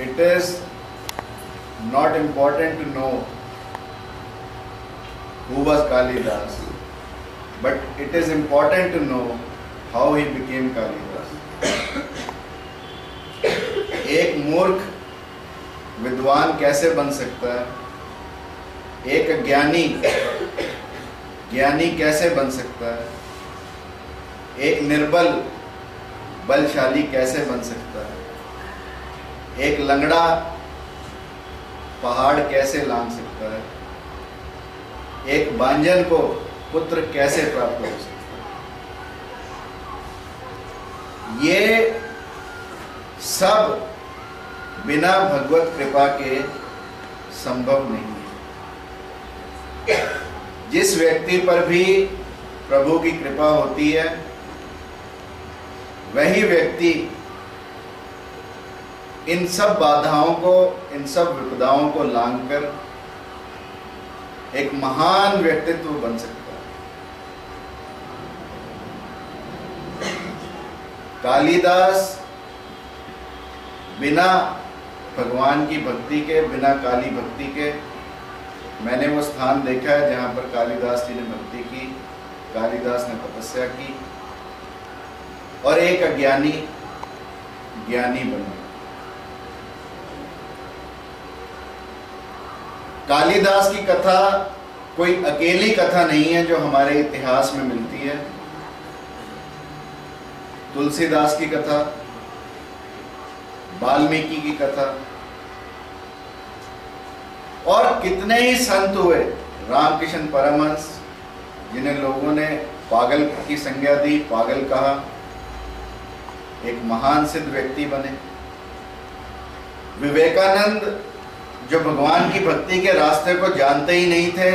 it is not important to know who was Kalidas, but it is important to know how he became Kalidas. एक मूर्ख विद्वान कैसे बन सकता है, एक ज्ञानी कैसे बन सकता है, एक निर्बल बलशाली कैसे बन सकता है, एक लंगड़ा पहाड़ कैसे लांघ सकता है, एक बांझन को पुत्र कैसे प्राप्त हो सकता है। ये सब बिना भगवत कृपा के संभव नहीं है। जिस व्यक्ति पर भी प्रभु की कृपा होती है, वही व्यक्ति इन सब बाधाओं को, इन सब विपदाओं को लांघकर एक महान व्यक्तित्व बन सकता है। कालिदास बिना भगवान की भक्ति के, बिना काली भक्ति के, मैंने वो स्थान देखा है जहां पर कालिदास जी ने भक्ति की, कालिदास ने तपस्या की और एक अज्ञानी ज्ञानी बना। कालिदास की कथा कोई अकेली कथा नहीं है जो हमारे इतिहास में मिलती है। तुलसीदास की कथा, वाल्मीकि की कथा और कितने ही संत हुए, रामकृष्ण परमहंस जिन्हें लोगों ने पागल की संज्ञा दी, पागल कहा, एक महान सिद्ध व्यक्ति बने। विवेकानंद जो भगवान की भक्ति के रास्ते को जानते ही नहीं थे,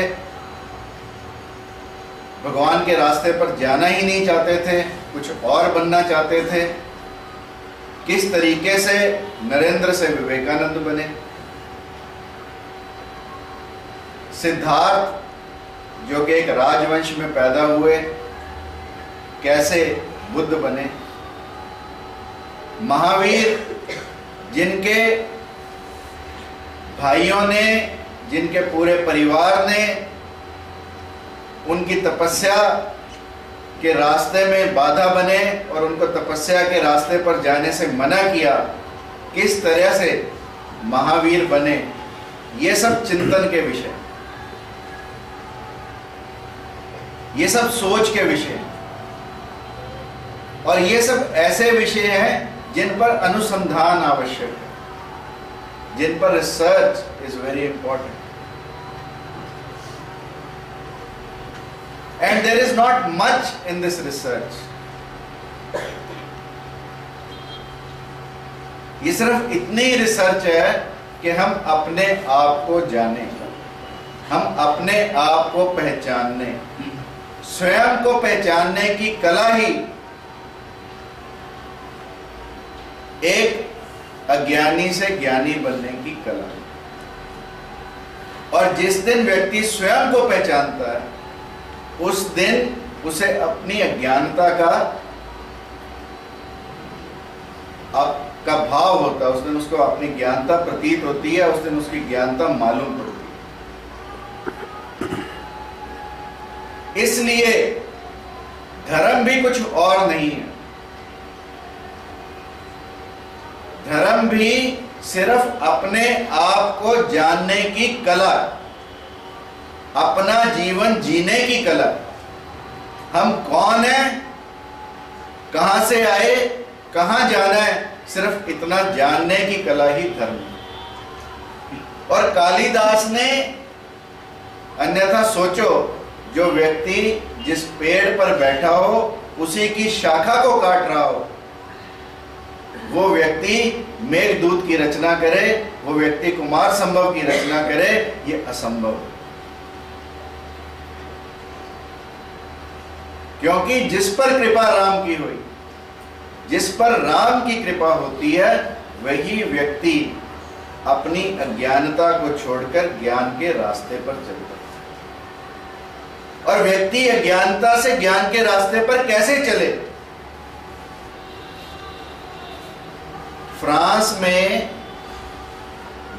भगवान के रास्ते पर जाना ही नहीं चाहते थे, कुछ और बनना चाहते थे, किस तरीके से नरेंद्र से विवेकानंद बने। सिद्धार्थ जो कि एक राजवंश में पैदा हुए, कैसे बुद्ध बने। महावीर जिनके भाइयों ने, जिनके पूरे परिवार ने उनकी तपस्या के रास्ते में बाधा बने और उनको तपस्या के रास्ते पर जाने से मना किया, किस तरह से महावीर बने, ये सब चिंतन के विषय, ये सब सोच के विषय, और ये सब ऐसे विषय हैं जिन पर अनुसंधान आवश्यक है, जिन पर research is very important. And there is not much in this research. ये सिर्फ इतनी रिसर्च है कि हम अपने आप को जानें, हम अपने आप को पहचानने, स्वयं को पहचानने की कला ही एक अज्ञानी से ज्ञानी बनने की कला है। और जिस दिन व्यक्ति स्वयं को पहचानता है, उस दिन उसे अपनी अज्ञानता का भाव होता है, उस दिन उसको अपनी ज्ञानता प्रतीत होती है, उस दिन उसकी ज्ञानता मालूम पड़ती है। इसलिए धर्म भी कुछ और नहीं है, धर्म भी सिर्फ अपने आप को जानने की कला, अपना जीवन जीने की कला। हम कौन हैं, कहां से आए, कहां जाना है, सिर्फ इतना जानने की कला ही धर्म है। और कालिदास ने, अन्यथा सोचो, जो व्यक्ति जिस पेड़ पर बैठा हो उसी की शाखा को काट रहा हो, वो व्यक्ति मेघदूत की रचना करे, वो व्यक्ति कुमार संभव की रचना करे, ये असंभव है। क्योंकि जिस पर कृपा राम की हुई, जिस पर राम की कृपा होती है, वही व्यक्ति अपनी अज्ञानता को छोड़कर ज्ञान के रास्ते पर चलता है। और व्यक्ति अज्ञानता से ज्ञान के रास्ते पर कैसे चले? फ्रांस में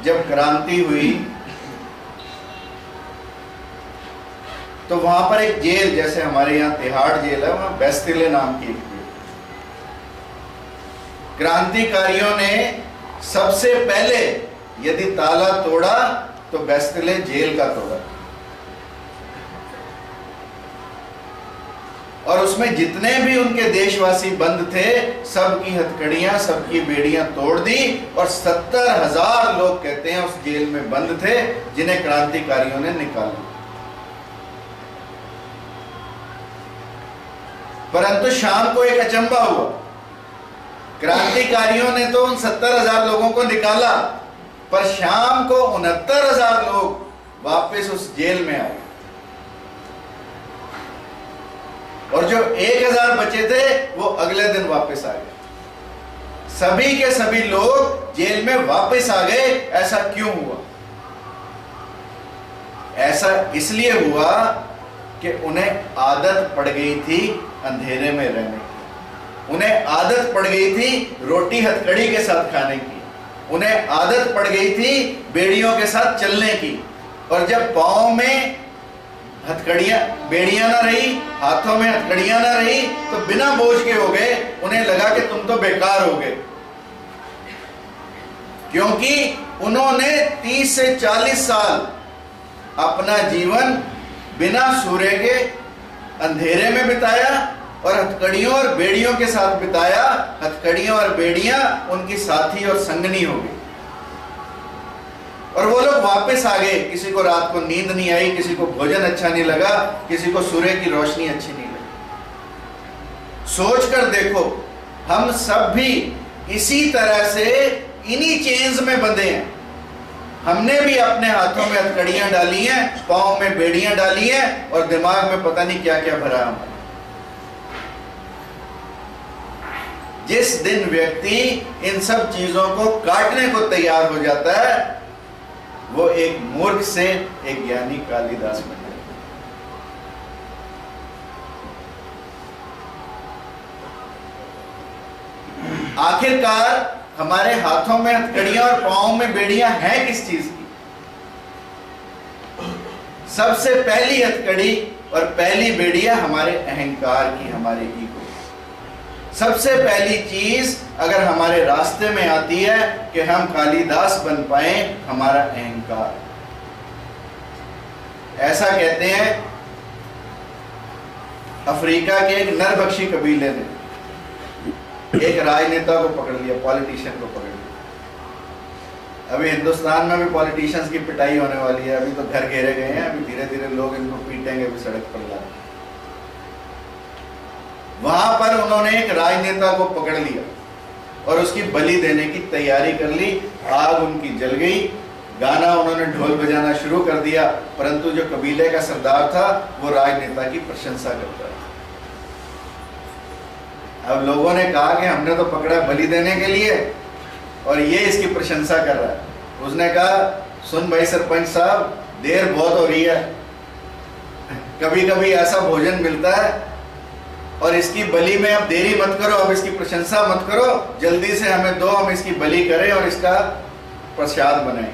जब क्रांति हुई तो वहां पर एक जेल, जैसे हमारे यहाँ तिहाड़ जेल है, वहां बेस्टिले नाम की एक जेल। क्रांतिकारियों ने सबसे पहले यदि ताला तोड़ा तो बेस्टिले जेल का तोड़ा, और उसमें जितने भी उनके देशवासी बंद थे सबकी हथकड़ियां, सबकी बेड़ियां तोड़ दी, और 70,000 लोग कहते हैं उस जेल में बंद थे जिन्हें क्रांतिकारियों ने निकाला। परंतु शाम को एक अचंबा हुआ, क्रांतिकारियों ने तो उन 70,000 लोगों को निकाला, पर शाम को 69,000 लोग वापस उस जेल में आए, और जो 1,000 बचे थे वो अगले दिन वापस आ गए। सभी के सभी लोग जेल में वापस आ गए। ऐसा क्यों हुआ? ऐसा इसलिए हुआ कि उन्हें आदत पड़ गई थी अंधेरे में रहने की, उन्हें आदत पड़ गई थी रोटी हथकड़ी के साथ खाने की, उन्हें आदत पड़ गई थी बेड़ियों के साथ चलने की। और जब पांव में हथकड़ियां, बेड़ियां ना रही, हाथों में हथकड़ियां ना रही, तो बिना बोझ के हो गए। उन्हें लगा कि तुम तो बेकार हो गए, क्योंकि उन्होंने 30 से 40 साल अपना जीवन बिना सूर्य के अंधेरे में बिताया और हथकड़ियों और बेड़ियों के साथ बिताया। हथकड़ियों और बेड़ियां उनकी साथी और संगनी हो गई, और वो लोग वापस आ गए। किसी को रात को नींद नहीं आई, किसी को भोजन अच्छा नहीं लगा, किसी को सूर्य की रोशनी अच्छी नहीं लगी। सोच कर देखो, हम सब भी इसी तरह से इन्हीं चेन्स में बंधे हैं। हमने भी अपने हाथों में हथकड़ियां डाली हैं, पांव में बेड़ियां डाली हैं, और दिमाग में पता नहीं क्या क्या भरा हमारा। जिस दिन व्यक्ति इन सब चीजों को काटने को तैयार हो जाता है, वो एक मूर्ख से एक ज्ञानी कालिदास बन जाता है। आखिरकार हमारे हाथों में हथकड़ियां और पांव में बेड़ियां हैं किस चीज की? सबसे पहली हथकड़ी और पहली बेड़ियां हमारे अहंकार की, हमारे ईगो। सबसे पहली चीज अगर हमारे रास्ते में आती है कि हम कालिदास बन पाए, हमारा अहंकार। ऐसा कहते हैं अफ्रीका के एक नरभक्षी कबीले ने एक राजनेता को पकड़ लिया, पॉलिटिशियन को पकड़ लिया। अभी हिंदुस्तान में भी पॉलिटिशियंस की पिटाई होने वाली है। अभी तो घर घेरे गए हैं, अभी धीरे धीरे लोग इनको पीटेंगे भी सड़क पर ला। वहां पर उन्होंने एक राजनेता को पकड़ लिया और उसकी बलि देने की तैयारी कर ली। आग उनकी जल गई, गाना उन्होंने ढोल बजाना शुरू कर दिया, परंतु जो कबीले का सरदार था वो राजनेता की प्रशंसा करता था। अब लोगों ने कहा कि हमने तो पकड़ा बलि देने के लिए और ये इसकी प्रशंसा कर रहा है। उसने कहा, सुन भाई सरपंच साहब, देर बहुत हो रही है, कभी कभी ऐसा भोजन मिलता है और इसकी बलि में अब देरी मत करो, अब इसकी प्रशंसा मत करो, जल्दी से हमें दो, हम इसकी बलि करें और इसका प्रसाद बनाएं।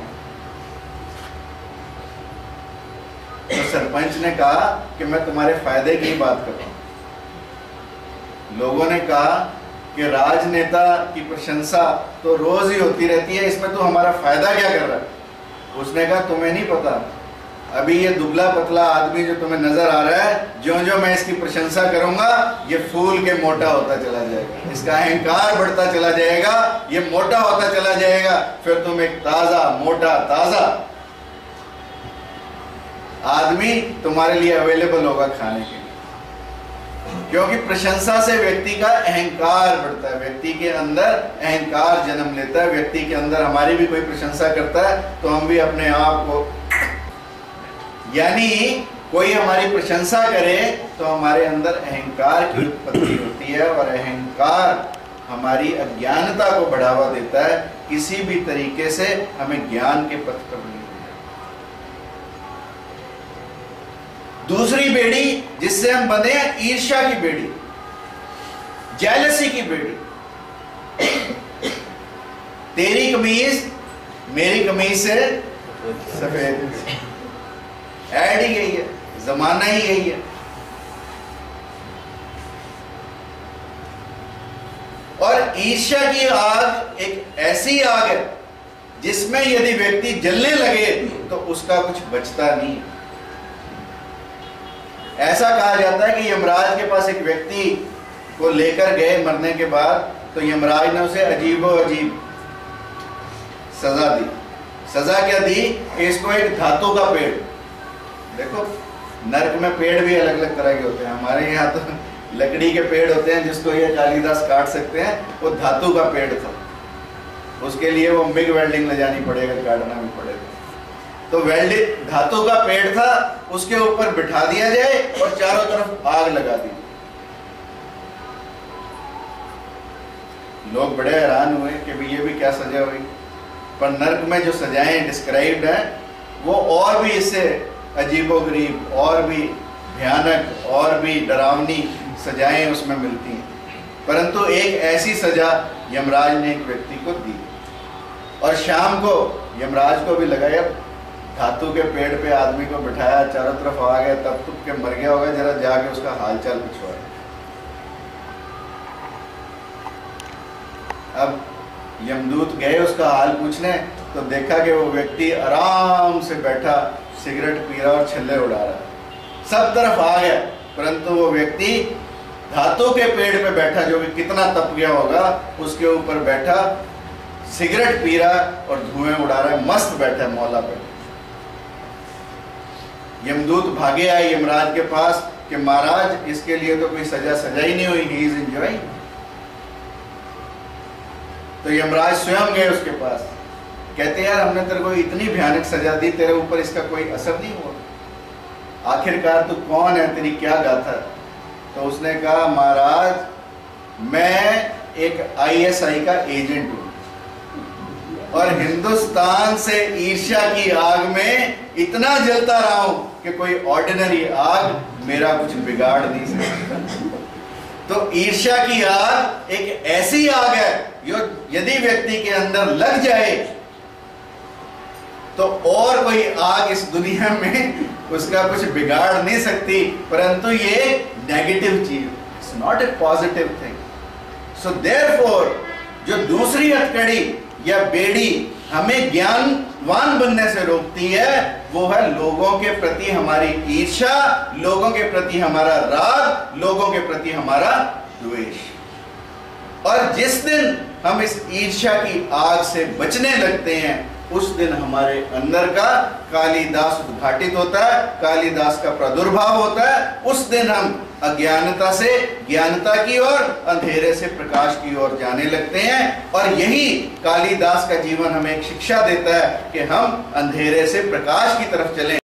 तो सरपंच ने कहा कि मैं तुम्हारे फायदे की बात कर रहा हूं। लोगों ने कहा कि राजनेता की प्रशंसा तो रोज ही होती रहती है, इसमें तो हमारा फायदा क्या कर रहा है? उसने कहा, तुम्हें नहीं पता, अभी ये दुबला पतला आदमी जो तुम्हें नजर आ रहा है, ज्यों ज्यों मैं इसकी प्रशंसा करूंगा ये फूल के मोटा होता चला जाएगा, इसका अहंकार बढ़ता चला जाएगा, ये मोटा होता चला जाएगा, फिर तुम एक ताजा मोटा ताजा आदमी तुम्हारे लिए अवेलेबल होगा खाने के लिए। क्योंकि प्रशंसा से व्यक्ति का अहंकार बढ़ता है, व्यक्ति के अंदर अहंकार जन्म लेता है। व्यक्ति के अंदर हमारी भी कोई प्रशंसा करता है तो हम भी अपने आप को, यानी कोई हमारी प्रशंसा करे तो हमारे अंदर अहंकार की उत्पत्ति होती है, और अहंकार हमारी अज्ञानता को बढ़ावा देता है। किसी भी तरीके से हमें ज्ञान के पथ पर नहीं। दूसरी बेड़ी जिससे हम बंधे हैं, ईर्ष्या की बेड़ी, जेलसी की बेड़ी। तेरी कमीज मेरी कमीज से सफेद, ऐड ही यही है, जमाना ही यही है। और ईर्ष्या की आग एक ऐसी आग है जिसमें यदि व्यक्ति जलने लगे तो उसका कुछ बचता नहीं। ऐसा कहा जाता है कि यमराज के पास एक व्यक्ति को लेकर गए मरने के बाद, तो यमराज ने उसे अजीबो अजीब सजा दी। सजा क्या दी कि इसको एक धातु का पेड़, देखो नरक में पेड़ भी अलग अलग तरह के होते हैं, हमारे यहाँ तो लकड़ी के पेड़ होते हैं जिसको ये कालिदास काट सकते हैं, वो धातु का पेड़ था, उसके लिए वो बिग वेल्डिंग ले जानी पड़ेगा, काटना भी पड़ेगा। तो वेल्डिंग धातु का पेड़ था, उसके ऊपर बिठा दिया जाए और चारों तरफ आग लगा दी। लोग बड़े हैरान हुए कि भाई ये भी क्या सजा हुई, पर नर्क में जो सजाएं डिस्क्राइब्ड हैं वो और भी इससे अजीबोगरीब और भी भयानक और भी डरावनी सजाएं उसमें मिलती हैं। परंतु एक ऐसी सजा यमराज ने एक व्यक्ति को दी, और शाम को यमराज को भी लगा यार धातु के पेड़ पे आदमी को बिठाया, चारों तरफ आ गया, तब तुप के मर गया होगा, जरा जाके उसका हालचाल पूछो। अब यमदूत गए उसका हाल पूछने, तो देखा कि वो व्यक्ति आराम से बैठा सिगरेट पी रहा और छल्ले उड़ा रहा, सब तरफ आ गया, परंतु वो व्यक्ति धातु के पेड़ पे बैठा, जो कि कितना तप गया होगा, उसके ऊपर बैठा सिगरेट पी रहा और धुएं उड़ा रहा है, मस्त बैठा है मौला पे। यमदूत भागे आए यमराज के पास कि महाराज इसके लिए तो कोई सजा ही नहीं हुई, ही इज एंजॉयिंग। तो यमराज स्वयं गए उसके पास, कहते यार हमने तेरे को इतनी भयानक सजा दी, तेरे ऊपर इसका कोई असर नहीं हुआ, आखिरकार तू कौन है, तेरी क्या गाथा है? तो उसने कहा महाराज मैं एक ISI का एजेंट हूं और हिंदुस्तान से ईर्ष्या की आग में इतना जलता रहा हूं कि कोई ऑर्डिनरी आग मेरा कुछ बिगाड़ नहीं सकती। तो ईर्ष्या की आग एक ऐसी आग है जो यदि व्यक्ति के अंदर लग जाए तो और कोई आग इस दुनिया में उसका कुछ बिगाड़ नहीं सकती, परंतु ये नेगेटिव चीज, it's not a positive thing. So therefore जो दूसरी हथकड़ी या बेड़ी हमें ज्ञानवान बनने से रोकती है वो है लोगों के प्रति हमारी ईर्ष्या, लोगों के प्रति हमारा राग, लोगों के प्रति हमारा द्वेष। और जिस दिन हम इस ईर्ष्या की आग से बचने लगते हैं उस दिन हमारे अंदर का कालिदास उद्घाटित होता है, कालिदास का प्रादुर्भाव होता है। उस दिन हम अज्ञानता से ज्ञानता की ओर, अंधेरे से प्रकाश की ओर जाने लगते हैं। और यही कालिदास का जीवन हमें एक शिक्षा देता है कि हम अंधेरे से प्रकाश की तरफ चलें।